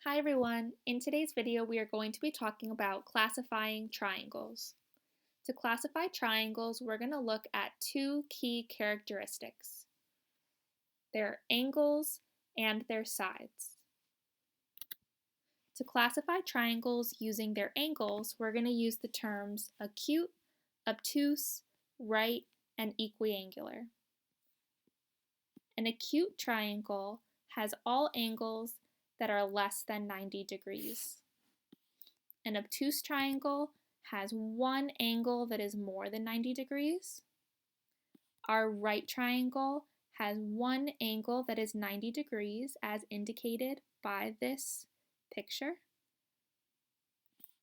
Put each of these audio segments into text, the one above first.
Hi everyone! In today's video we are going to be talking about classifying triangles. To classify triangles we're going to look at two key characteristics: their angles and their sides. To classify triangles using their angles we're going to use the terms acute, obtuse, right, and equiangular. An acute triangle has all angles that are less than 90 degrees. An obtuse triangle has one angle that is more than 90 degrees. Our right triangle has one angle that is 90 degrees as indicated by this picture.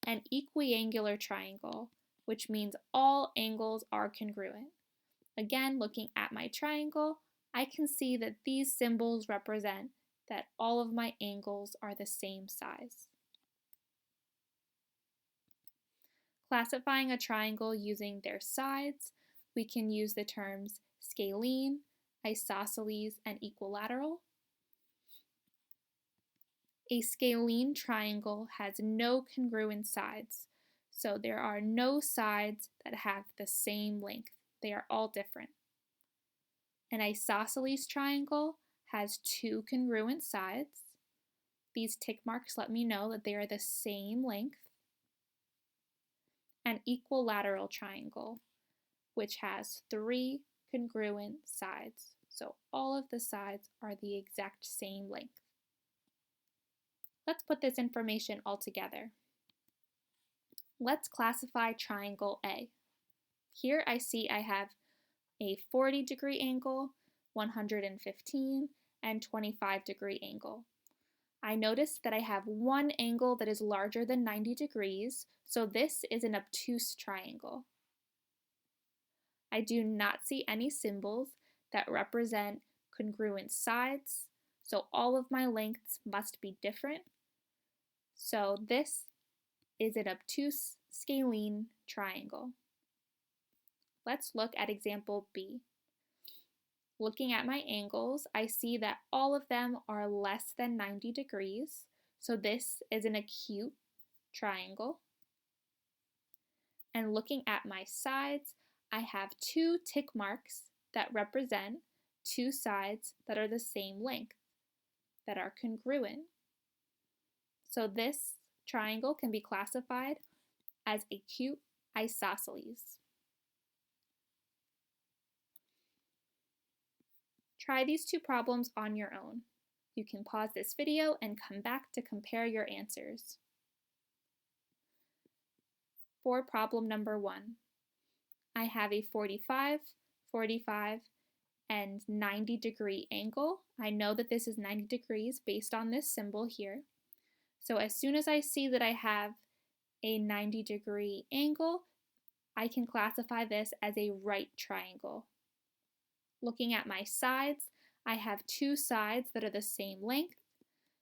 An equiangular triangle, which means all angles are congruent. Again, looking at my triangle, I can see that these symbols represent that all of my angles are the same size. Classifying a triangle using their sides, we can use the terms scalene, isosceles, and equilateral. A scalene triangle has no congruent sides, so there are no sides that have the same length. They are all different. An isosceles triangle has two congruent sides. These tick marks let me know that they are the same length. An equilateral triangle, which has three congruent sides. So all of the sides are the exact same length. Let's put this information all together. Let's classify triangle A. Here I see I have a 40-degree angle, 115, and 25-degree angle. I notice that I have one angle that is larger than 90 degrees, so this is an obtuse triangle. I do not see any symbols that represent congruent sides, so all of my lengths must be different. So this is an obtuse scalene triangle. Let's look at example B. Looking at my angles, I see that all of them are less than 90 degrees, so this is an acute triangle. And looking at my sides, I have two tick marks that represent two sides that are the same length, that are congruent. So this triangle can be classified as acute isosceles. Try these two problems on your own. You can pause this video and come back to compare your answers. For problem number 1, I have a 45, 45, and 90 degree angle. I know that this is 90 degrees based on this symbol here. So as soon as I see that I have a 90 degree angle, I can classify this as a right triangle. Looking at my sides, I have two sides that are the same length.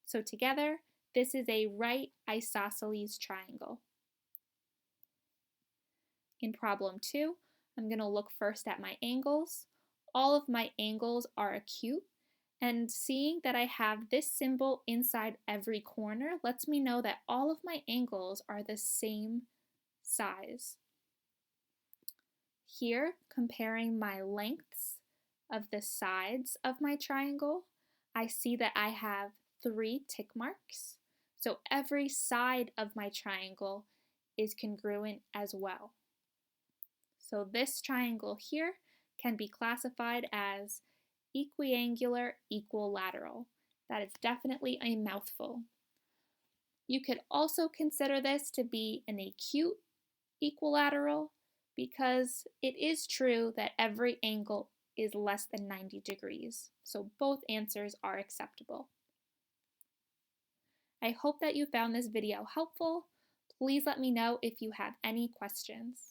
So together, this is a right isosceles triangle. In problem 2, I'm going to look first at my angles. All of my angles are acute, and seeing that I have this symbol inside every corner lets me know that all of my angles are the same size. Here, comparing my lengths of the sides of my triangle, I see that I have 3 tick marks. So every side of my triangle is congruent as well. So this triangle here can be classified as equiangular equilateral. That is definitely a mouthful. You could also consider this to be an acute equilateral because it is true that every angle is less than 90 degrees, so both answers are acceptable. I hope that you found this video helpful. Please let me know if you have any questions.